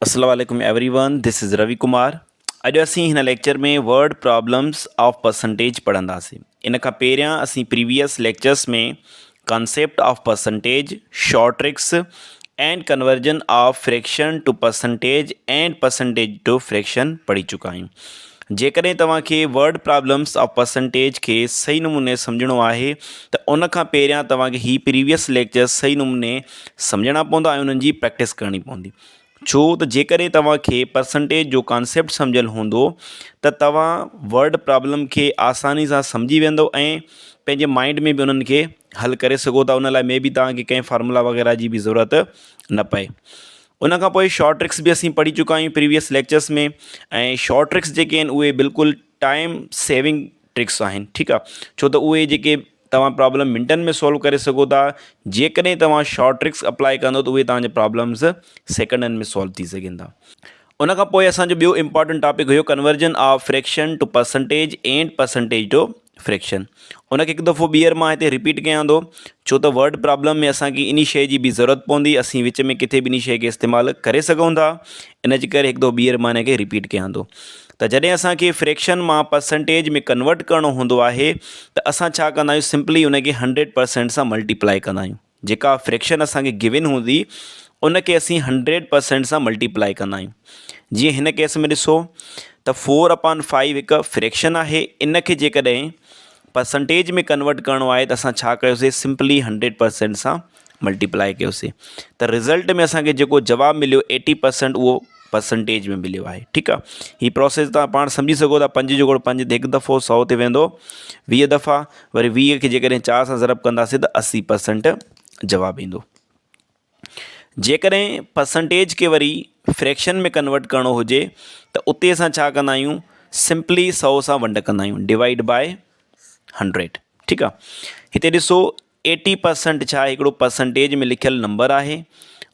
अस्सलाम वालेकुम everyone, this is Ravi Kumar. अॼु असीं हिन लेक्चर में वर्ड प्रॉब्लम्स ऑफ परसेंटेज पढ़ंदासीं। इन खां पहिरियां असीं प्रीवियस लेक्चर्स में concept of percentage, short tricks and conversion of fraction to percentage and percentage to fraction पढ़ी चुका आहियूं। जेकॾहिं तव्हांखे वर्ड प्रॉब्लम्स ऑफ परसेंटेज खे सही नमूने सम्झणो आहे त उन खां पहिरियां तव्हांखे ही प्रीवियस लेक्चर्स सही नमूने सम्झणा पवंदा ऐं उन्हनि जी प्रैक्टिस करणी पवंदी। छो त जेकॾहिं तव्हांखे परसेंटेज जो कॉन्सेप्ट सम्झियल हूंदो त तव्हां वर्ड प्रॉब्लम खे आसानी सां सम्झी वेंदो ऐं पंहिंजे माइंड में बि उन्हनि खे हल करे सघो था। उन लाइ मे बि तव्हांखे कंहिं फार्मूला वग़ैरह जी बि ज़रूरत न पए। उन खां पोइ शॉर्ट ट्रिक्स बि असीं पढ़ी चुका आहियूं प्रीवियस लेक्चर्स में। ऐं शॉर्ट ट्रिक्स जेके आहिनि उहे बिल्कुलु टाइम सेविंग ट्रिक्स आहिनि, ठीकु आहे। छो त उहे जेके तव्हां प्रॉब्लम मिंटनि में सॉल्व करे सघो था। जेकॾहिं तव्हां शॉर्ट ट्रिक्स अप्लाई कंदो त उहे तव्हांजे प्रॉब्लम्स सेकंडनि में सॉल्व थी सघनि था। उन खां पोइ असांजो ॿियो इंपॉर्टेंट टॉपिक हुयो conversion of fraction to percentage and percentage to fraction. उनखे हिकु दफ़ो ॿीहर मां हिते रिपीट कयां थो, छो त वर्ड प्रॉब्लम में असांखे इन शइ जी बि ज़रूरत पवंदी। असीं विच में किथे बि इन शइ खे इस्तेमालु करे सघूं था। इन जे करे हिकु दफ़ो ॿीहर मां हिन खे रिपीट कयां थो त जॾहिं असांखे फ्रैक्शन मां परसेंटेज में कन्वर्ट करिणो हूंदो आहे त असां छा कंदा आहियूं, सिंपली उनखे 100% सां मल्टीप्लाई कंदा आहियूं। जेका फ्रैक्शन असांखे गिवन हूंदी उनखे असीं 100% सां मल्टीप्लाई कंदा आहियूं। जीअं हिन केस में ॾिसो त 4/5 हिकु फ्रैक्शन आहे। इनखे जेकॾहिं परसेंटेज में कन्वर्ट करिणो आहे त असां छा कयोसीं, सिंपली 100% सां मल्टीप्लाई कयोसीं। त रिज़ल्ट में असांखे जेको जवाबु मिलियो 80% उहो परसेंटेज में मिलियो आहे, ठीकु आहे। हीअ प्रोसेस तव्हां पाण सम्झी सघो था। 5 जोड़ 5 ते हिकु दफ़ो 100 ते वेंदो 20 दफ़ा, वरी 20 खे जेकॾहिं 4 सां ज़रब कंदासीं त 80% जवाबु ईंदो। जेकॾहिं परसेंटेज खे वरी फ्रैक्शन में कन्वर्ट करिणो हुजे त उते असां छा कंदा आहियूं, सिंपली 100 सां वंड कंदा आहियूं, डिवाइड बाय 100, ठीकु आहे। हिते ॾिसो 80% छा आहे, हिकिड़ो परसेंटेज में लिखियलु नंबर आहे।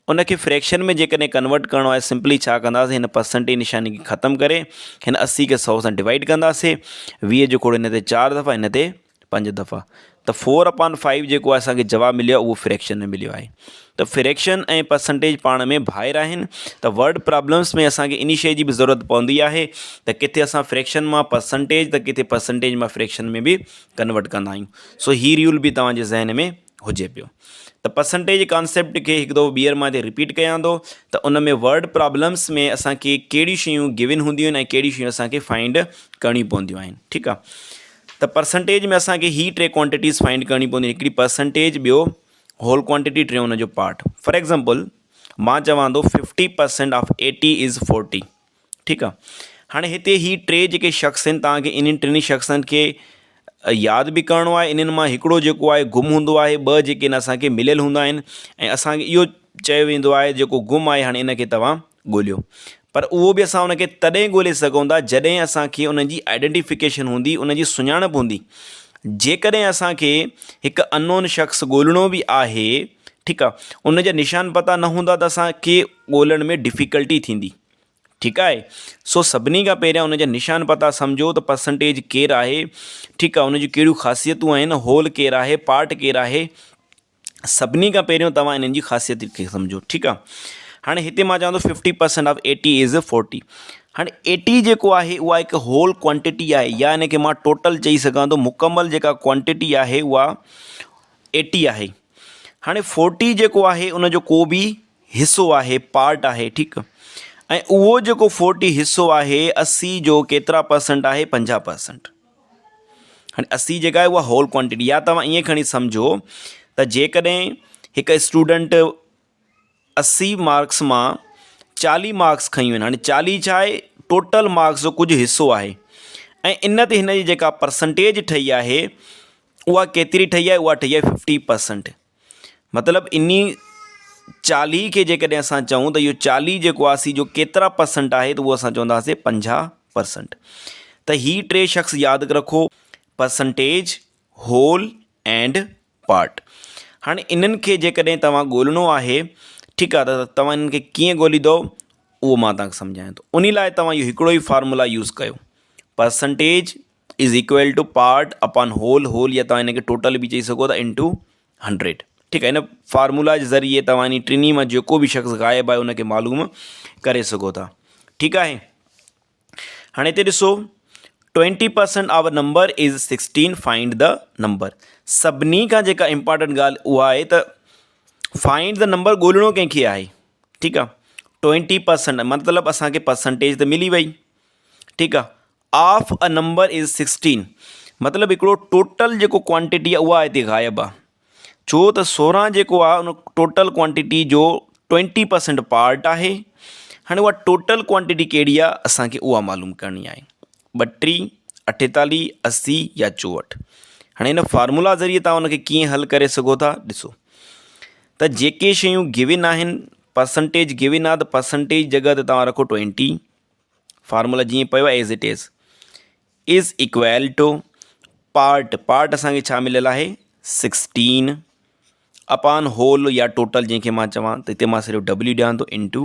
उनखे फ्रैक्शन में जेकॾहिं कन्वर्ट करिणो आहे, सिंपली छा कंदासीं, हिन परसेंटेज निशानी खे ख़तमु करे हिन 80 खे 100 सां डिवाइड कंदासीं। 20 जो खोड़ हिन ते 4 दफ़ा, हिन ते 5 दफ़ा। त 4/5 जेको आहे असांखे जवाबु मिलियो आहे उहो फ्रैक्शन में मिलियो आहे। त फ्रैक्शन ऐं परसेंटेज पाण में भाइर आहिनि। त वर्ड प्रॉब्लम्स में असांखे इन शइ जी बि ज़रूरत पवंदी आहे त किथे असां फ्रैक्शन मां परसेंटेज त किथे परसेंटेज मां फ्रैक्शन में बि कन्वर्ट कंदा आहियूं। सो हीअ रूल बि तव्हांजे ज़हन में हुजे पियो। त परसेंटेज कॉन्सेप्ट खे हिकु दफ़ो ॿीहर मां हिते रिपीट कयां थो त उन में वर्ड प्रॉब्लम्स में असांखे कहिड़ियूं शयूं गिवन हूंदियूं आहिनि ऐं कहिड़ियूं शयूं असांखे फाइंड करणियूं पवंदियूं आहिनि, ठीकु आहे। त परसेंटेज में असांखे ही 3 क्वांटिटीज़ फाइंड करणी पवंदी। हिकिड़ी परसेंटेज, ॿियो होल क्वांटिटी, टियों हुनजो पार्ट। फॉर एग्ज़ाम्पल मां चवां थो 50% ऑफ 80 इज़ 40, ठीकु आहे। हाणे हिते ही 3 जेके शख़्स आहिनि, तव्हांखे इन्हनि 3 शख़्सनि खे यादि बि करिणो आहे। इन्हनि मां हिकिड़ो जेको आहे गुम हूंदो आहे, 2 जेके आहिनि असांखे मिलियल हूंदा आहिनि ऐं असांखे इहो चयो वेंदो आहे जेको गुम आहे हाणे इनखे तव्हां ॻोल्हियो। पर उहो बि असां उनखे तॾहिं ॻोल्हे सघूं था जॾहिं असांखे उनजी आइडेंटिफिकेशन हूंदी, उनजी सुञाणप हूंदी। जेकॾहिं असांखे हिकु अननोन शख़्स ॻोल्हणो बि आहे, ठीकु आहे, उनजा निशान पता न हूंदा त असांखे ॻोल्हण में डिफ़िकल्टी थींदी, ठीकु आहे। सो सभिनी खां पहिरियां उनजा निशान पता सम्झो त परसेंटेज केरु आहे, ठीकु आहे, उनजूं कहिड़ियूं ख़ासियतूं आहिनि, होल केरु आहे, पार्ट केरु आहे। सभिनी खां पहिरियों तव्हां इन्हनि जी ख़ासियत खे सम्झो, ठीकु आहे। हाणे हिते मां चवां थो 50% ऑफ 80 इज़ 40। हाणे 80 जेको आहे उहा हिकु होल क्वांटिटी आहे, या इनखे मां टोटल चई सघां थो, मुकमल जेका क्वांटिटी आहे उहा 80 आहे। हाणे 40 जेको आहे उनजो को बि हिसो आहे, पार्ट आहे, ठीकु। ऐं उहो जेको 40 हिसो आहे 80 जो केतिरा परसेंट आहे, 50%। हाणे 80 जेका आहे उहा होल क्वांटिटी। या तव्हां ईअं खणी सम्झो त जेकॾहिं हिकु स्टूडेंट 80 मार्क्स मां 40 मार्क्स खयूं आहिनि। हाणे 40 छा आहे, टोटल मार्क्स जो कुझु हिसो आहे ऐं इन ते हिन जी जेका परसेंटेज ठही आहे उहा केतिरी ठही आहे, उहा ठही आहे 50%। मतिलबु इन्ही 40 खे जेकॾहिं असां चऊं त इहो 40 जेको आहे 80 जो केतिरा परसेंट आहे, त उहो असां चवंदासीं 50%। त ही 3 शख़्स यादि रखो, परसेंटेज, होल एंड पार्ट। हाणे इन्हनि खे जेकॾहिं तव्हां ॻोल्हणो आहे, ठीकु आहे, त तव्हां इन्हनि खे कीअं ॻोल्हींदव उहो मां तव्हांखे सम्झायां थो। उन लाइ तव्हां इहो हिकिड़ो ई फार्मूला यूज़ कयो, percentage is equal to part upon whole, whole या तव्हां इनखे टोटल बि चई सघो था, इंटू 100। ठीकु आहे। इन फार्मूला जे ज़रिए तव्हांजी टिनी मां जेको बि शख़्स ग़ाइबु आहे उनखे मालूम करे सघो था। ठीकु आहे। हाणे हिते ॾिसो 20% our number is 16 find the number. सभिनी खां जेका इम्पॉर्टेंट ॻाल्हि उहा आहे त फाइंड द नंबर ॻोल्हणो कंहिंखे आहे। ठीकु आहे। 20% मतिलबु असांखे परसेंटेज त मिली वई। ठीकु आहे। ऑफ अ नंबर इज़ 16 मतिलबु हिकिड़ो टोटल जेको क्वांटिटी आहे उहा हिते ग़ाइबु आहे। छो त 16 जेको आहे उन टोटल क्वांटिटी जो 20% पार्ट आहे। हाणे उहा टोटल क्वांटिटी कहिड़ी आहे असांखे उहा मालूम करणी आहे। 32, 48, 80 या 64। हाणे हिन फार्मूला ज़रिए तव्हां उनखे कीअं हल करे सघो था। ॾिसो त जेके शयूं गिविन आहिनि परसेंटेज गिविन आहे त परसेंटेज जॻह ते तव्हां रखो 20। फार्मूला जीअं पियो आहे as it is equal to part असांखे छा मिलियल आहे 16 अपॉन होल या टोटल जंहिंखे मां चवां त हिते मां सिर्फ़ु W ॾियां थो इंटू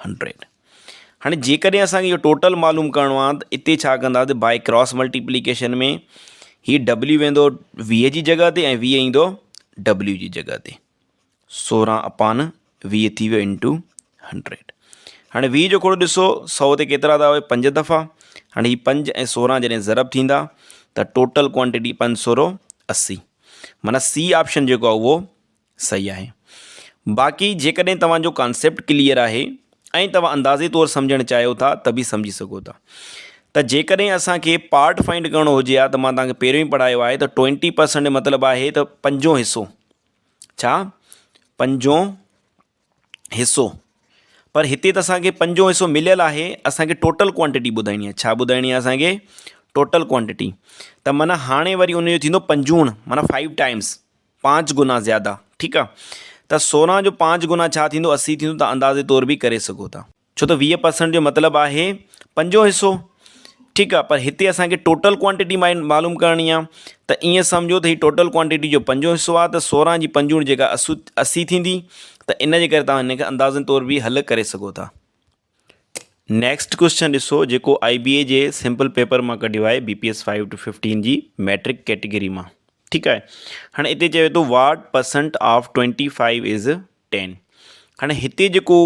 100। हाणे जेकॾहिं असांखे इहो टोटल मालूम करिणो आहे त हिते छा कंदासीं बाय क्रॉस मल्टीप्लिकेशन में हीअ W वेंदो 20 जी जॻह ते ऐं 20 ईंदो W जी जॻह ते। 16 अपॉन 20 थी वियो इंटू 100। हाणे 20 जो खोड़ ॾिसो 100 ते केतिरा था उहे 5 दफ़ा। हाणे हीअ 5 ऐं 16 जॾहिं ज़रब थींदा त टोटल क्वांटिटी 580 माना सी ऑप्शन जेको आहे उहो सही आहे। बाक़ी जेकॾहिं तव्हांजो कॉन्सेप्ट क्लियर आहे ऐं तव्हां अंदाज़े तौरु सम्झणु चाहियो था त बि सम्झी सघो था। त जेकॾहिं असांखे पार्ट फाइंड करिणो हुजे हा त मां तव्हांखे पहिरियों ई पढ़ायो आहे त 20% मतिलबु आहे त 5 हिसो। छा 5 हिसो। पर हिते त असांखे 5 हिसो मिलियल आहे। असांखे टोटल क्वांटिटी ॿुधाइणी आहे। छा ॿुधाइणी आहे असांखे टोटल क्वांटिटी। त माना हाणे वरी उनजो थींदो 50 माना 5 टाइम्स 5 गुना ज़्यादा। ठीकु आहे। त 16 जो 5 गुना छा थींदो 80 थींदो। त अंदाज़े तौरु बि करे सघो था। छो त 20% जो मतिलबु आहे 5 हिसो। ठीकु आहे। पर हिते असांखे टोटल क्वांटिटी मालूम करणी आहे त ईअं सम्झो त हीअ टोटल क्वांटिटी जो 5 हिसो आहे त 16 जी 5 जेका 80 थींदी। त इन जे करे तव्हां हिनखे अंदाज़नि तौरु बि हल करे सघो था। नेक्स्ट क्वेश्चन ॾिसो जेको IBA जे सिंपल पेपर मां कढियो आहे BPS 5 to 15 जी मैट्रिक कैटेगरी मां। ठीकु आहे। हाणे हिते चवे थो व्हाट परसेंट ऑफ 25 इज़ 10। हाणे हिते जेको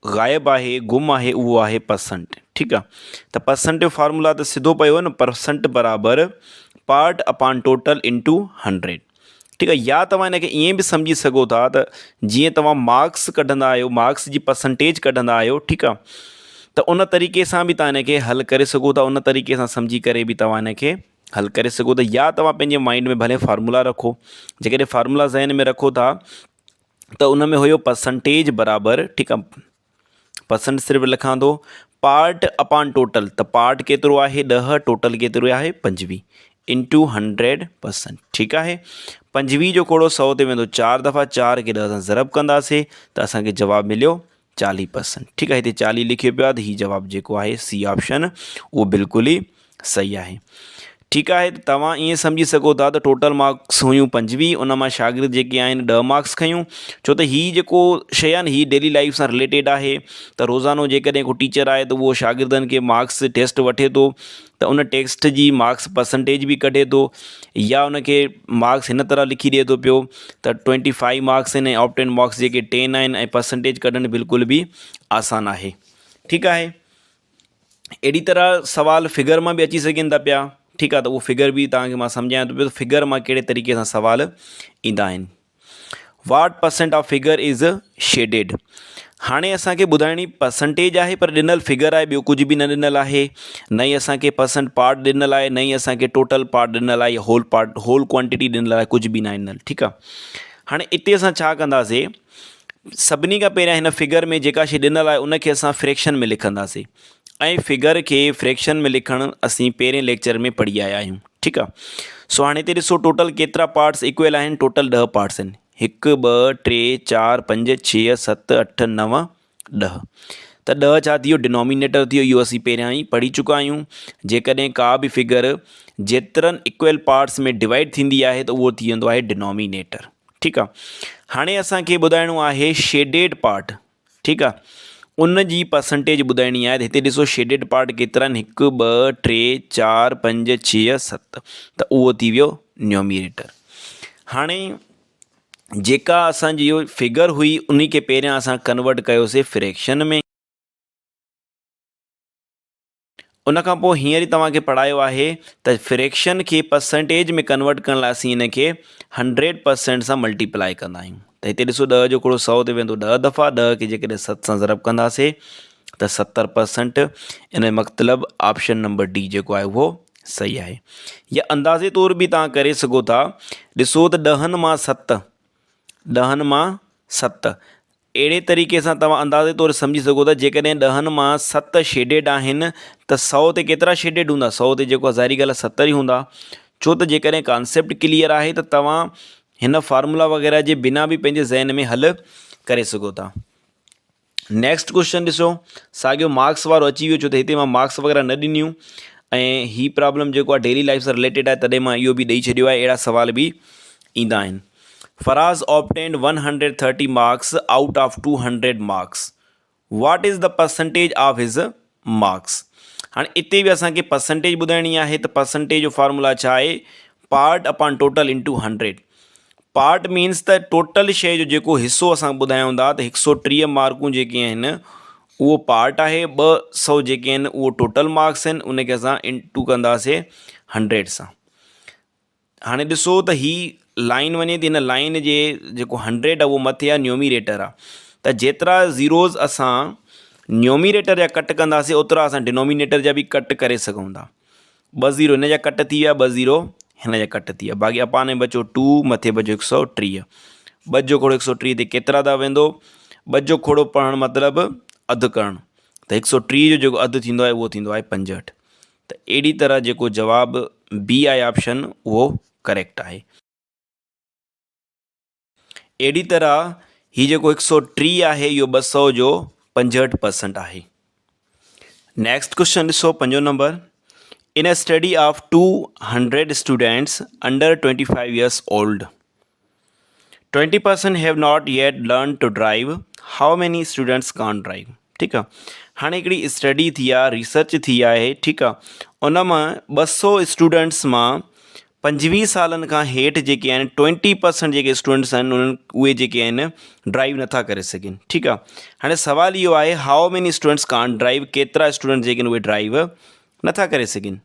ग़ाइबु आहे गुम आहे उहो आहे परसेंट। ठीकु आहे। त परसेंट जो फार्मूला त सिधो पियो न परसेंट बराबरि पार्ट अपॉन टोटल इंटू 100। ठीकु आहे। या तव्हां हिनखे ईअं बि सम्झी सघो था त जीअं तव्हां मार्क्स कढंदा आहियो मार्क्स जी परसेंटेज कढंदा आहियो। ठीकु आहे। त उन तरीक़े सां बि तव्हां हिनखे हल करे सघो था। उन तरीक़े सां सम्झी करे बि तव्हां हिनखे हल करे सघो था। या तव्हां पंहिंजे माइंड में भले फार्मूला रखो। जेकॾहिं फार्मूला ज़हन में रखो था त उन में हुयो परसेंटेज बराबरि। ठीकु आहे। परसेंट सिर्फ़ु लिखां थो पार्ट अपॉन टोटल। त पार्ट केतिरो आहे 10 टोटल केतिरो आहे 25 इंटू 100%। ठीकु आहे। 25 जो खोड़ो 100 ते वेंदो 4 दफ़ा 4 खे 10 सां ज़रब कंदासीं त असांखे जवाबु मिलियो 40%। ठीकु आहे। हिते 40 लिखियो पियो आहे त हीउ जवाबु जेको आहे सी ऑप्शन उहो बिल्कुलु ई सही आहे। ठीकु आहे। त तव्हां ईअं सम्झी सघो था त टोटल मार्क्स हुयूं 25 उन मां शागिर्द जेके आहिनि 10 मार्क्स खयूं। छो त हीअ जेको शइ आहे न हीअ डेली लाइफ सां रिलेटेड आहे। त रोज़ानो जेकॾहिं को टीचर आहे त उहो शागिर्दनि खे मार्क्स टेस्ट वठे थो त उन टेस्ट जी मार्क्स परसेंटेज बि कढे थो या उनखे मार्क्स हिन तरह लिखी ॾिए थो पियो त 25 मार्क्स आहिनि ऐं आउट 10 मार्क्स जेके 10 आहिनि ऐं परसेंटेज कढणु बिल्कुलु बि आसानु आहे। ठीकु आहे। अहिड़ी तरह सवाल फिगर मां बि अची सघनि था पिया। ठीकु आहे। त उहो फिगर बि तव्हांखे मां सम्झायां थो पियो त फिगर मां कहिड़े तरीक़े सां सवाल ईंदा आहिनि। What percent of figure is shaded. हाणे असांखे ॿुधाइणी परसेंटेज आहे पर ॾिनल फिगर आहे ॿियो कुझु बि न ॾिनल आहे। न ई असांखे परसेंट पार्ट ॾिनल आहे न ई असांखे टोटल पार्ट ॾिनल आहे होल क्वांटिटी ॾिनल आहे कुझु बि न ॾिनल। ठीकु आहे। हाणे हिते असां छा कंदासीं सभिनी खां पहिरियां हिन फिगर में जेका शइ ॾिनल आहे उनखे असां फ्रैक्शन में लिखंदासीं ऐं फिगर खे फ्रैक्शन में लिखणु असीं पहिरें लेक्चर में पढ़ी आया आहियूं। ठीकु आहे। सो हाणे हिते ॾिसो टोटल केतिरा पार्ट्स इक्वल आहिनि टोटल 10 पार्ट्स आहिनि 1 2 3 4 5 6 7 8 9 10। त 10 छा थी वियो डिनोमिनेटर थी वियो। इहो असीं पहिरियां ई पढ़ी चुका आहियूं। जेकॾहिं का बि फिगर जेतिरनि इक्वल पार्ट्स में डिवाइड थींदी आहे त उहो थी वेंदो आहे डिनोमिनेटर। ठीकु आहे। हाणे असांखे ॿुधाइणो आहे शेडेड पार्ट। ठीकु आहे। उन जी परसेंटेज ॿुधाइणी आहे त हिते ॾिसो शेडेड पार्ट केतिरा आहिनि 1 2 3 4 5 6 7 त उहो थी वियो न्यूमरेटर। हाणे जेका असांजी इहो फिगर हुई उन खे पहिरियां असां कन्वर्ट कयोसीं फ्रैक्शन में। उन खां पोइ हींअर ई तव्हांखे पढ़ायो आहे त फ्रैक्शन खे परसेंटेज में कन्वर्ट करण लाइ असीं हिन खे 100% सां मल्टीप्लाई कंदा आहियूं। त हिते ॾिसो 10 जो कोड़ो 100 ते वेंदो 10 दफ़ा, 10 खे जेकॾहिं 7 सां ज़रब कंदासीं त 70%। इन जो मतिलबु ऑप्शन नंबर डी जेको आहे उहो सही आहे। या अंदाज़े तौरु बि तव्हां करे सघो था। ॾिसो त 10 मां 7, 10 मां 7 अहिड़े तरीक़े सां तव्हां अंदाज़े तौरु सम्झी सघो था। जेकॾहिं 10 मां 7 शेडेड आहिनि त 100 ते केतिरा शेडेड हूंदा? 100 ते जेको ज़ाहिरी ॻाल्हि आहे 70 ई हूंदा। छो त जेकॾहिं कॉन्सेप्ट क्लियर आहे त तव्हां हिन फार्मूला वग़ैरह जे बिना बि पंहिंजे ज़हन में हल करे सघो था। नेक्स्ट क्वेश्चन ॾिसो, साॻियो मार्क्स वारो अची वियो, छो त हिते मां मार्क्स वग़ैरह न ॾिनियूं ऐं हीअ प्रॉब्लम जेको आहे डेली लाइफ सां रिलेटेड आहे, तॾहिं मां इहो बि ॾेई छॾियो आहे। अहिड़ा सुवाल बि ईंदा आहिनि। Faraz obtained 130 marks out of 200 marks, what is the percentage of his marks. हाणे इते बि असांखे परसेंटेज ॿुधाइणी आहे। त परसेंटेज जो फार्मूला छा आहे? Part upon total into 100। Part means त टोटल शइ जो जेको हिसो असां ॿुधायूं था, त 130 मार्कूं जेके आहिनि उहो पार्ट आहे, 200 जेके आहिनि उहो टोटल मार्क्स आहिनि, उनखे असां इंटू कंदासीं 100 सां। हाणे ॾिसो त हीअ लाइन वञे थी, हिन लाइन जे जेको 100 आहे उहो मथे आहे, न्यूमिरेटर आहे। त जेतिरा ज़ीरोज़ असां न्यूमिरेटर जा कट कंदासीं ओतिरा असां डिनोमिनेटर जा बि कट करे सघूं था। 2 ज़ीरो हिन जा कट थी विया, 2 ज़ीरो हिन जा कट थी विया, बाक़ी अपान में बचो 2, मथे बचो 130। 2 जो खोड़ो 130 ते केतिरा था वेंदो? 2 जो खोड़ो पढ़णु मतिलबु अधु करणु, त 130 जो जेको अधु थींदो आहे उहो थींदो आहे 65। त अहिड़ी तरह जेको जवाबु बी आहे ऑप्शन उहो करेक्ट आहे। अहिड़ी तरह हीउ जेको 130 आहे इहो 200 जो 65% आहे। नेक्स्ट क्वेश्चन ॾिसो 5 नंबर। In a study of 200 students under 25 years old, 20% have not yet learn to drive, how many students can drive. ठीकु आहे। हाणे हिकिड़ी स्टडी थी आहे, रिसर्च थी आहे, ठीकु आहे। उन मां 200 स्टूडेंट्स मां 25 सालनि खां हेठि जेके आहिनि 20% जेके स्टूडेंट्स आहिनि उहे जेके आहिनि ड्राइव नथा करे सघनि। ठीकु आहे। हाणे सुवालु इहो आहे हाउ मेनी स्टूडेंट्स कान ड्राइव, केतिरा स्टूडेंट जेके आहिनि उहे ड्राइव नथा करे सघनि।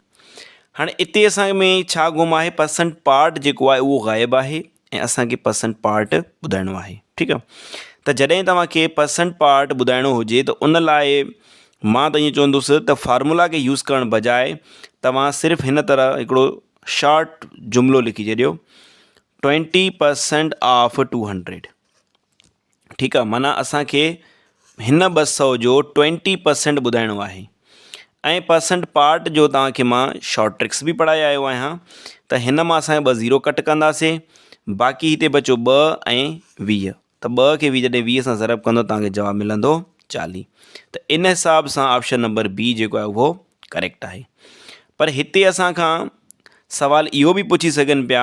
हाणे इते असां में छा गुम आहे? परसेंट पार्ट जेको आहे उहो ग़ाइबु आहे ऐं असांखे परसेंट पार्ट ॿुधाइणो आहे। ठीकु आहे। त जॾहिं तव्हांखे परसेंट पार्ट ॿुधाइणो हुजे त उन लाइ मां त ईअं चवंदुसि त फार्मूला खे यूज़ करण बजाए तव्हां सिर्फ़ु हिन तरह हिकिड़ो शॉर्ट जुमिलो लिखी छॾियो, 20% ऑफ 200। ठीकु आहे। माना असांखे हिन 200 जो 20% ॿुधाइणो आहे। ऐं परसेंट पार्ट जो तव्हांखे मां शॉर्ट ट्रिक्स बि पढ़ाए आयो आहियां। त हिन मां असां 2 ज़ीरो कट कंदासीं, बाक़ी हिते बचो 2 ऐं 20। त 2 खे जॾहिं 20 सां ज़रब कंदो तव्हांखे जवाबु मिलंदो 40। त इन हिसाब सां ऑप्शन नंबर बी जेको आहे उहो करेक्ट आहे। पर हिते असां खां सवाल इहो बि पुछी सघनि पिया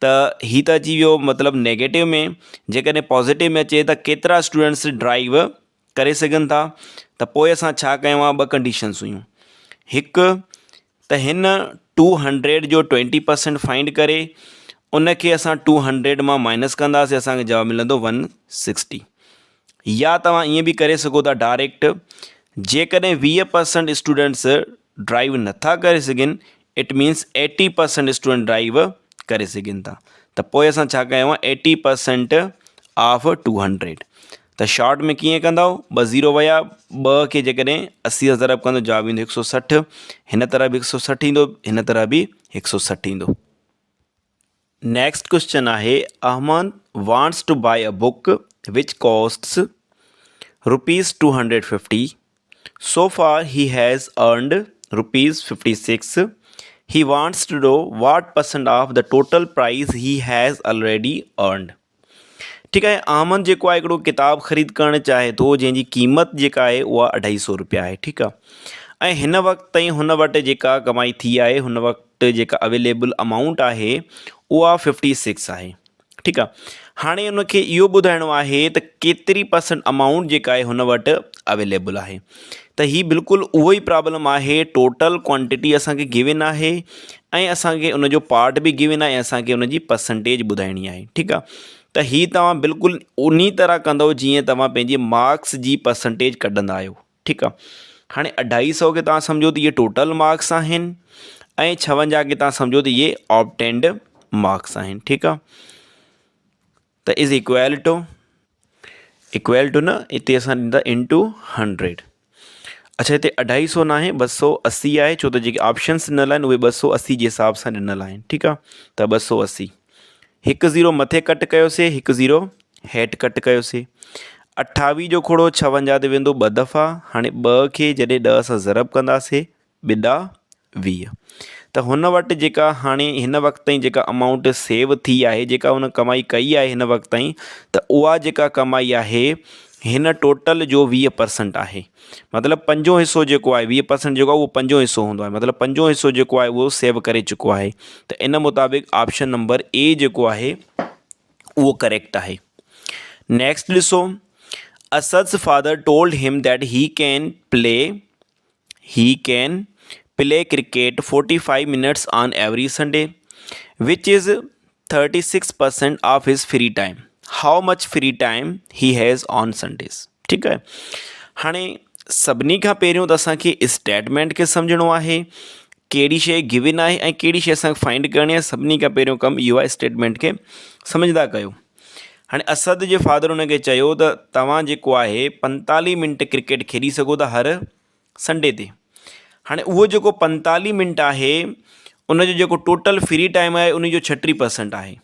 त हीअ त अची वियो मतिलबु नेगेटिव में, जेकॾहिं पॉज़िटिव में अचे त केतिरा स्टूडेंट्स ड्राइव करे सघनि था। त पोइ असां छा कयूं आहे? 2 कंडीशन्स हुयूं। हिकु त हिन 200 जो 20% फाइंड करे उनखे असां 200 मां माइनस कंदासीं, असांखे जवाबु मिलंदो 160। या तव्हां ईअं बि करे सघो था डायरेक्ट, जेकॾहिं 20% स्टूडेंट्स ड्राइव नथा करे सघनि, इट मीन्स 80% स्टूडेंट ड्राइव करे सघनि था। त पोइ असां छा कयूं आहे? 80% ऑफ 200। त शॉर्ट में कीअं कंदव? 2 ज़ीरो विया, 2 खे जेकॾहिं 80 सां ज़रब कंदो जवाबु ईंदो 160। हिन तरह बि 160 ईंदो, हिन तरह बि 160 ईंदो। नेक्स्ट क्वेश्चन आहे, Ahmed wants to buy a book which costs ₹250. So far he has earned ₹56. He wants to know what % of the total price he has already earned. ठीकु आहे। अहमद जेको आहे हिकिड़ो किताबु ख़रीद करणु चाहे थो जंहिंजी क़ीमत जेका आहे उहा 250 रुपया आहे। ठीकु आहे। ऐं हिन वक़्तु ताईं हुन वटि जेका कमाई थी आहे, हुन वक़्तु जेका अवेलेबल अमाउंट आहे उहा 56 आहे। ठीकु आहे। हाणे उनखे इहो ॿुधाइणो आहे त केतिरी % अमाउंट जेका आहे हुन वटि अवेलेबल आहे। त हीअ बिल्कुलु उहो ई प्रॉब्लम आहे। टोटल क्वांटिटी असांखे गिवन आहे ऐं असांखे उनजो पार्ट बि गिवन आहे ऐं असांखे उनजी परसेंटेज ॿुधाइणी आहे। ठीकु आहे। त ही तव्हां बिल्कुलु उन तरह कंदव जीअं तव्हां पंहिंजे मार्क्स जी परसेंटेज कढंदा आहियो। ठीकु आहे। हाणे 250 खे तव्हां सम्झो त इहे टोटल मार्क्स आहिनि ऐं 56 खे तव्हां सम्झो त इहे ऑब्टेंड मार्क्स आहिनि। ठीकु आहे। त इज़ इक्वल टू न हिते असां ॾींदा इंटू 100। अच्छा, हिते 250 न आहे, 280 आहे, छो त जेके ऑप्शन्स ॾिनल आहिनि उहे 280 जे हिसाब सां ॾिनल आहिनि। ठीकु आहे। त 280, हिकु 0 मथे कट कयोसीं, हिकु 0 हेठि कट कयोसीं। 28 जो खोड़ो 56 ते वेंदो 2 दफ़ा। हाणे 2 खे जॾहिं 10 सां ज़रब कंदासीं, 2 20। त हुन वटि जेका हाणे हिन वक़्त ताईं जेका अमाउंट सेव थी आहे, जेका हुन कमाई कई आहे हिन वक़्त ताईं, त उहा जेका कमाई आहे हिन टोटल जो 20% आहे। मतिलबु 5 हिसो जेको आहे, 20% जेको आहे उहो 5 हिसो हूंदो आहे। मतिलबु 5 हिसो जेको आहे उहो सेव करे चुको आहे। त इन मुताबिक़ ऑप्शन नंबर ए जेको आहे उहो करेक्ट आहे। नेक्स्ट ॾिसो, असद's father told him that he can play cricket 45 minutes on every Sunday, which is 36% of his free time. How much free time he has on Sundays? ठीकु आहे। हाणे सभिनी खां पहिरियों त असांखे स्टेटमेंट खे सम्झणो आहे, कहिड़ी शइ गिवन आहे ऐं कहिड़ी शइ असांखे फाइंड करणी आहे। सभिनी खां पहिरियों कमु इहो आहे, स्टेटमेंट खे सम्झंदा कयो। हाणे असद जे फादर हुनखे चयो त तव्हां जेको आहे 45 मिंट क्रिकेट खेॾी सघो था हर संडे ते। हाणे उहो जेको 45 मिंट आहे उनजो जेको टोटल फ्री टाइम आहे उनजो 36% आहे।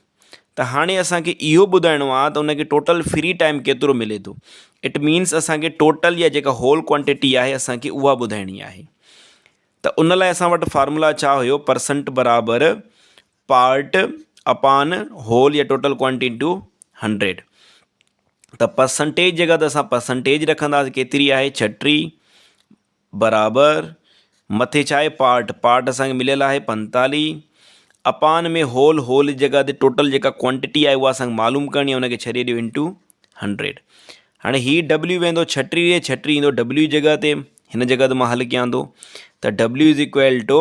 त हाणे असांखे इहो ॿुधाइणो आहे त उनखे टोटल फ्री टाइम केतिरो मिले थो। इट मीन्स असांखे टोटल या जेका होल क्वांटिटी आहे असांखे उहा ॿुधाइणी आहे। त उन लाइ असां वटि फार्मूला छा हुयो, परसेंट बराबरि पार्ट अपॉन होल या टोटल क्वांटिटी इंटू 100। त परसेंटेज जॻह ते असां परसेंटेज रखंदासीं, केतिरी आहे 36 बराबरि मथे छा आहे पार्ट असांखे मिलियल आहे 45 अपॉन में होल जी जॻह ते टोटल जेका क्वांटिटी आहे उहा असांखे मालूम करणी आहे, उनखे छॾे ॾियो इंटू 100। हाणे हीउ W वेंदो 36 ईंदो W जी जॻह ते, हिन जॻह ते मां हल कयां थो। त W is equal to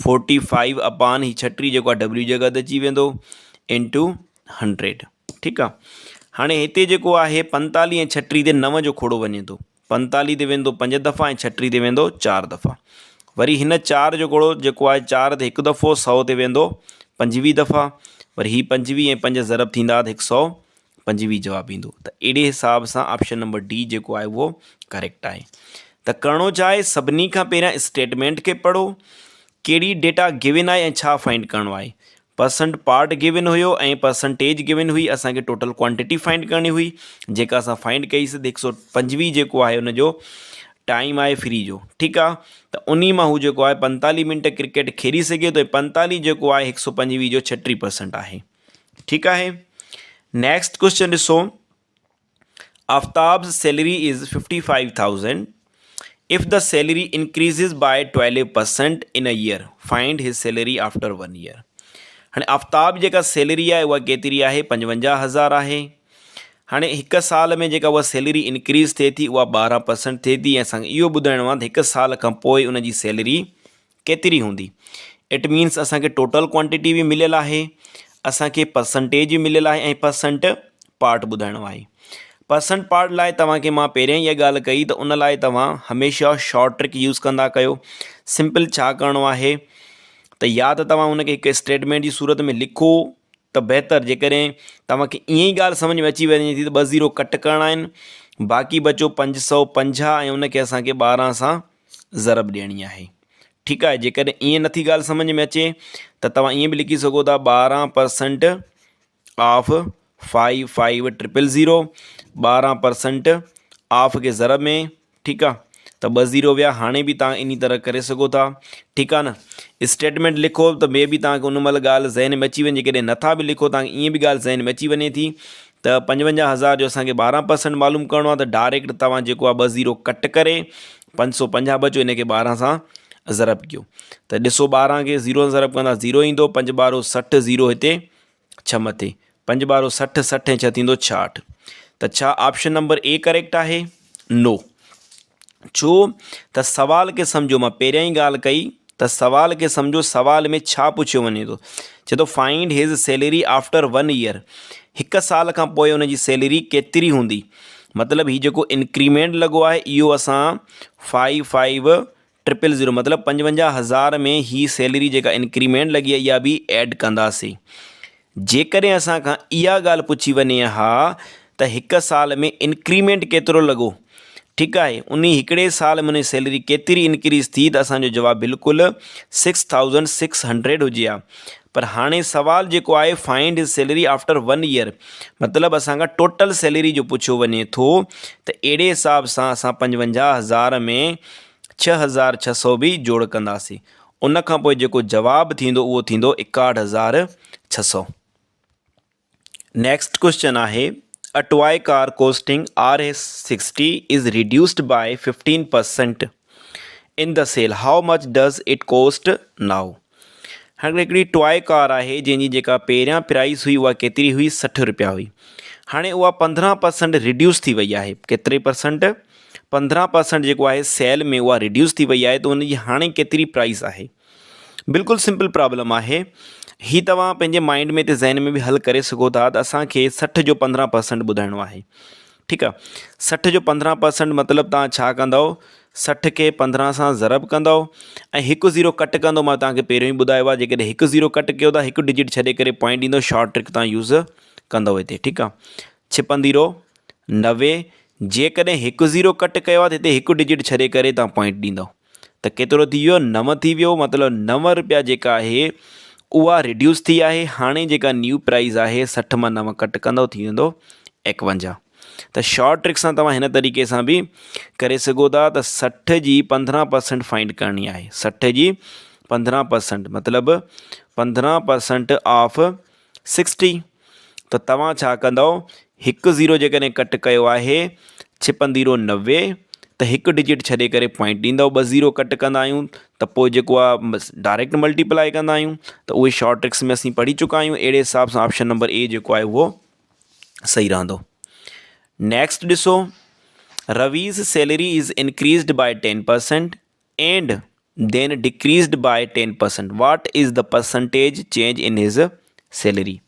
45 upon ही 36 जेको आहे W जॻह ते अची वेंदो इंटू 100। ठीकु आहे। हाणे हिते जेको आहे 45 ऐं 36 ते 9 जो खोड़ो वञे थो। 45 ते वेंदो 5 दफ़ा ऐं 36 ते वेंदो 4 दफ़ा। वरी हिन 4 जो खोड़ो जेको आहे 4 ते हिकु दफ़ो, 100 ते वेंदो 25 दफ़ा। वरी ही 25 ऐं 5 ज़रब थींदा त 125 जवाबु ईंदो। त अहिड़े हिसाब सां ऑप्शन नंबर डी जेको आहे उहो करेक्ट आहे। त करिणो छा आहे, सभिनी खां पहिरियां स्टेटमेंट खे पढ़ो, कहिड़ी डेटा गिवन आहे ऐं छा फाइंड करिणो आहे। परसेंट पार्ट गिवन हुयो ऐं परसेंटेज गिवन हुई, असांखे टोटल क्वांटिटी फाइंड करणी हुई जेका असां फाइंड कईसीं। 125 जेको आहे उनजो टाइम आहे फ्री जो। ठीकु आहे। त उन मां हू जेको आहे 45 मिंट क्रिकेट खेॾी सघे थो। 45 जेको आहे 125 जो 36% आहे। ठीकु आहे। नेक्स्ट क्वेश्चन ॾिसो, Aftab's salary is 55,000 if the salary increases by 12% in a year, find his salary after 1 year। हाणे आफ्ताब जेका सैलरी आहे उहा केतिरी आहे, 55,000 आहे। हाणे हिकु साल में जेका उहा सैलरी इंक्रीज़ थिए थी उहा 12% थिए थी ऐं असांखे इहो ॿुधाइणो आहे त हिकु साल खां पोइ उनजी सैलरी केतिरी हूंदी। इट मीन्स असांखे टोटल क्वांटिटी बि मिलियल आहे, असांखे परसेंटेज बि मिलियल आहे ऐं परसेंट पार्ट ॿुधाइणो आहे। परसेंट पार्ट लाइ तव्हांखे मां पहिरियों ई इहा ॻाल्हि कई त उन लाइ तव्हां हमेशह शॉर्ट ट्रिक यूज़ कंदा कयो। सिंपल छा करिणो आहे त या त तव्हां हुनखे हिकु स्टेटमेंट जी सूरत में लिखो त बहितर, जेकॾहिं तव्हांखे ईअं ई ॻाल्हि सम्झ में अची वञे थी त 2 0 कट करिणा आहिनि, बाक़ी बचो 550 ऐं उनखे असांखे 12 सां ज़रब ॾियणी आहे। ठीकु आहे। जेकॾहिं ईअं नथी ॻाल्हि सम्झ में अचे त तव्हां ईअं बि लिखी सघो था 12% ऑफ 55,000, 12% ऑफ खे ज़रब में। ठीकु आहे। त 2 0 विया। हाणे बि तव्हां इन तरह करे सघो था। ठीकु आहे न। स्टेटमेंट लिखो त मे बि तव्हांखे उन महिल ॻाल्हि ज़हन में अची वञे, जेकॾहिं नथा बि लिखो तव्हांखे ईअं बि ॻाल्हि ज़हन में अची वञे थी त 55,000 जो असांखे 12% मालूम करिणो आहे। त डायरेक्ट तव्हां जेको आहे 2 0 कट करे 550 बचो, इनखे 12 सां ज़रब कयो। त ॾिसो 12 खे 0 सां ज़रब कंदा 0 ईंदो, 5 12 60, 0 हिते 6 मथे, 5 12 60, 60 ऐं 6 थींदो 66। त छा ऑप्शन नंबर ए करेक्ट आहे? नो। छो त सवाल खे सम्झो, मां पहिरियां ई ॻाल्हि कई त सवाल खे सम्झो सवाल में छा पुछियो वञे थो। चए थो फाइंड हिज सैलरी आफ्टर 1 ईयर, 1 साल खां पोइ हुनजी सैलरी केतिरी हूंदी। मतिलबु हीउ जेको इंक्रीमेंट लॻो आहे इहो असां 55,000 मतिलबु 55,000 में ही सैलरी जेका इंक्रीमेंट लॻी आहे इहा बि ऐड कंदासीं। जेकॾहिं असां खां इहा ॻाल्हि पुछी वञे हा त 1 साल में इंक्रीमेंट केतिरो लॻो, ठीकु आहे, उन हिकिड़े साल में उन सैलरी केतिरी इंक्रीज़ थी, त असांजो जवाबु बिल्कुलु 6,600 हुजे हा। पर हाणे सवाल जेको आहे फाइंड हिज सैलरी आफ्टर 1 ईयर, मतिलबु असांखां टोटल सैलरी जो पुछियो वञे थो, त अहिड़े हिसाब सां असां 55,000 में 6,600 बि जोड़ कंदासीं। उन खां पोइ जेको जवाबु थींदो उहो थींदो 61,600। नेक्स्ट क्वेश्चन आहे A toy car costing Rs60 is reduced by 15% in the sale. How much does it cost now? हाणे हिकिड़ी टॉय कार आहे जंहिंजी जेका पहिरियां प्राइस हुई उहा केतिरी हुई, 60 रुपया हुई। हाणे उहा 15% रिड्यूस थी वई आहे। केतिरे परसेंट? 15% जेको आहे सेल में उहा रिड्यूस थी वई आहे, त उनजी हाणे केतिरी प्राइस आहे। बिल्कुलु सिंपल प्रॉब्लम आहे। ही तव्हां पंहिंजे माइंड में ते ज़हन में बि हल करे सघो था त असांखे 60 जो 15% ॿुधाइणो आहे, ठीकु आहे। 60 जो 15% मतिलबु तव्हां छा कंदव, 60 खे 15 सां ज़रब कंदव ऐं 1 ज़ीरो कट कंदव। मां तव्हांखे पहिरियों ई ॿुधायो आहे, जेकॾहिं 1 ज़ीरो कट कयो था 1 डिजिट छॾे करे पॉइंट ॾींदव, शॉर्ट ट्रिक तव्हां यूज़ कंदव हिते, ठीकु आहे। 56 90, जेकॾहिं 1 ज़ीरो कट कयो आहे त हिते 1 डिजिट छॾे करे तव्हां पॉइंट ॾींदव, त केतिरो थी वियो, 9 थी वियो। मतिलबु 9 रुपया जेका आहे उहा रिड्यूस थी आहे। हाणे जेका न्यू प्राइस आहे 60 मां 9 कट कंदव, थी वेंदो 51। त शॉर्ट ट्रिक सां तव्हां हिन तरीक़े सां बि करे सघो था त 60 जी 15% फाइंड करणी आहे। 60 जी 15% मतिलबु 15% ऑफ 60। त तव्हां छा कंदव, 1 ज़ीरो जेकॾहिं कट कयो आहे 56 90, त 1 डिजिट छॾे करे पॉइंट ॾींदव। 2 ज़ीरो कट कंदा आहियूं त पोइ जेको आहे डायरेक्ट मल्टीप्लाई कंदा आहियूं, त उहे शॉर्ट ट्रिक्स में असीं पढ़ी चुका आहियूं। अहिड़े हिसाब सां ऑप्शन नंबर ए जेको आहे उहो सही रहंदो। नेक्स्ट ॾिसो, Ravi's salary is increased by 10% and then decreased by 10%। What is the percentage change in his salary.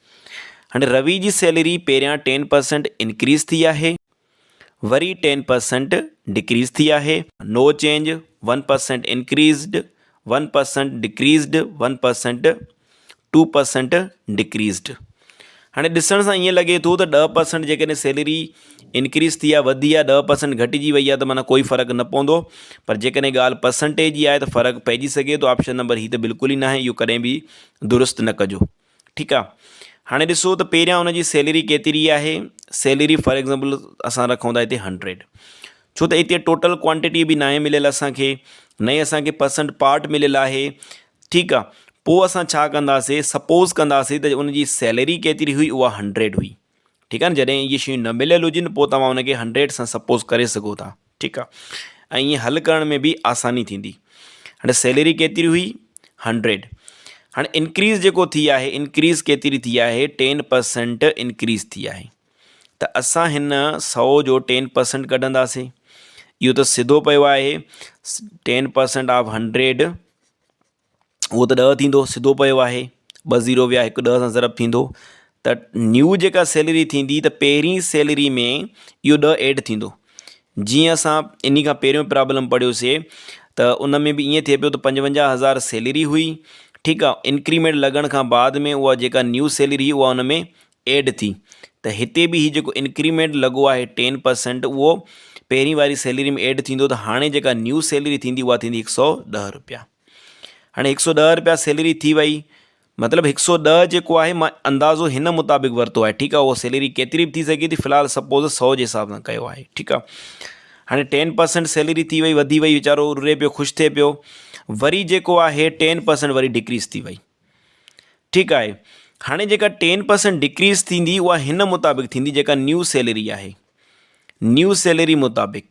हाणे रवि जी सैलरी पहिरियां 10% इंक्रीज़ थी आहे, वरी 10% डिक्रीज़ थी आहे। नो चेंज, 1% इंक्रीज़ड, 1% डिक्रीज़ड, 1%, 2% डिक्रीज़ड। हाणे ॾिसण सां ईअं लॻे थो त 10% जेकॾहिं सैलरी इंक्रीज़ थी आहे, वधी आहे, 10% घटिजी वई आहे, त माना कोई फ़र्क़ु न पवंदो। पर जेकॾहिं ॻाल्हि परसेंटेज जी आहे त फ़र्क़ु पइजी सघे थो। ऑप्शन नंबर ही त बिल्कुलु ई न आहे, इहो कॾहिं बि दुरुस्त न कजो, ठीकु आहे। हाणे ॾिसो त पहिरियां हुनजी सैलरी केतिरी आहे। सैलरी फॉर एग्ज़ाम्पल असां रखूं था हिते 100, छो त हिते टोटल क्वांटिटी बि न आहे मिलियल असांखे, न ई असांखे परसेंट पार्ट मिलियल आहे, ठीकु आहे। पोइ असां छा कंदासीं, सपोज़ कंदासीं त उनजी सैलरी केतिरी हुई, उहा 100 हुई, ठीकु आहे न। जॾहिं इहे शयूं न मिलियल हुजनि पोइ तव्हां उनखे 100 सां सपोज़ करे सघो था, ठीकु आहे। ऐं ईअं हल करण में बि आसानी थींदी। हाणे सैलरी केतिरी हुई, 100। हाणे इंक्रीज़ जेको थी आहे, इंक्रीज़ केतिरी थी आहे, 10% इंक्रीज़ थी आहे। त असां हिन 100 जो 10% कढंदासीं। इहो त सिधो पियो आहे। 10% ऑफ 100 उहो त 10 थींदो, सिधो पियो आहे। 2 ज़ीरो विया, 1 10 सां ज़रब थींदो। त न्यू जेका सैलरी थींदी त पहिरीं सैलरी में इहो 10 ऐड थींदो। जीअं असां इन खां पहिरियों प्रॉब्लम पढ़ियोसीं त उन में बि ईअं थिए पियो त 55,000 सैलरी हुई, ठीकु आहे। इंक्रीमेंट लॻण खां बाद में उहा जेका न्यू सैलरी उहा उन में ऐड थी। त हिते बि हीउ जेको इंक्रीमेंट लॻो आहे 10%, उहो पहिरीं वारी सैलरी में ऐड थींदो। त हाणे जेका न्यू सैलरी थींदी उहा थींदी 110 रुपया। हाणे 110 रुपया सैलरी थी वई, मतिलबु 110 जेको आहे मां अंदाज़ो हिन मुताबिक़ वरितो आहे, ठीकु आहे। उहो सैलरी केतिरी बि थी सघे थी, फ़िलहालु सपोज़ 100 जे हिसाब सां कयो आहे, ठीकु आहे। हाणे 10% सैलरी थी वई, वधी वई, वीचारो रुरे पियो, ख़ुशि थिए पियो। वरी जेको आहे 10% वरी डिक्रीज़ थी वई, ठीकु आहे। हाणे जेका 10% डिक्रीज़ थींदी उहा हिन मुताबिक़ थींदी जेका न्यू सैलरी आहे, न्यू सैलरी मुताबिक़।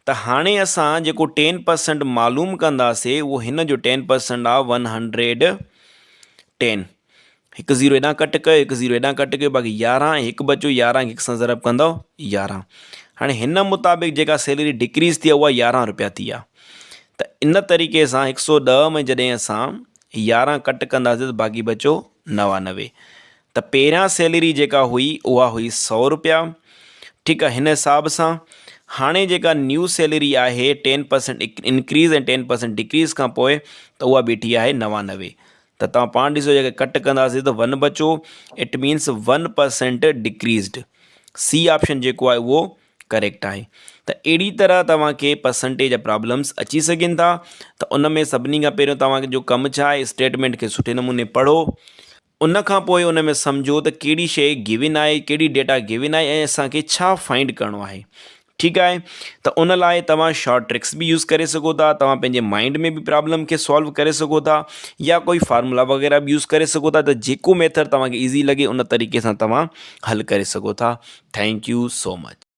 त हाणे असां जेको 10% मालूम कंदासीं उहो हिन जो 10% आहे 110। 1 ज़ीरो हेॾां कट कयो, 1 ज़ीरो हेॾां कट कयो, बाक़ी 11 ऐं 1 बचो। 11 खे 1 सां ज़रब कंदव 11। हाणे हिन मुताबिक़ जेका सैलरी डिक्रीज़ थी आहे उहा 11 रुपया थी आहे। त इन तरीक़े सां 110 में जॾहिं असां 11 कट कंदासीं त बाक़ी बचो 99। त पहिरियां सैलरी जेका हुई उहा हुई 100 रुपया, ठीकु आहे। हिन हिसाब सां हाणे जेका न्यू सैलरी आहे 10% इंक्रीज़ ऐं 10% डिक्रीज़ खां पोइ त उहा बीठी आहे 99। त तव्हां पाण ॾिसो जेके कट कंदासीं त 1 बचो, इट मीन्स 1% डिक्रीज़ड। सी ऑप्शन जेको आहे उहो करेक्ट आहे। त अहिड़ी तरह तव्हांखे परसेंटेज प्रॉब्लम्स अची सघनि था। त उन में सभिनी खां पहिरियों तव्हांखे जो कमु छा आहे, स्टेटमेंट खे सुठे नमूने पढ़ो, उन खां पोइ उन में सम्झो त कहिड़ी शइ गिवन आहे, कहिड़ी डेटा गिवन आहे ऐं असांखे छा फाइंड करिणो आहे, ठीकु आहे। त उन लाइ तव्हां शॉर्ट ट्रिक्स बि यूज़ करे सघो था, तव्हां पंहिंजे माइंड में बि प्रॉब्लम खे सॉल्व करे सघो था, या कोई फार्मूला वग़ैरह बि यूज़ करे सघो था। त जेको मेथड तव्हांखे ईज़ी लॻे उन तरीक़े सां तव्हां हल करे सघो था। Thank you so much.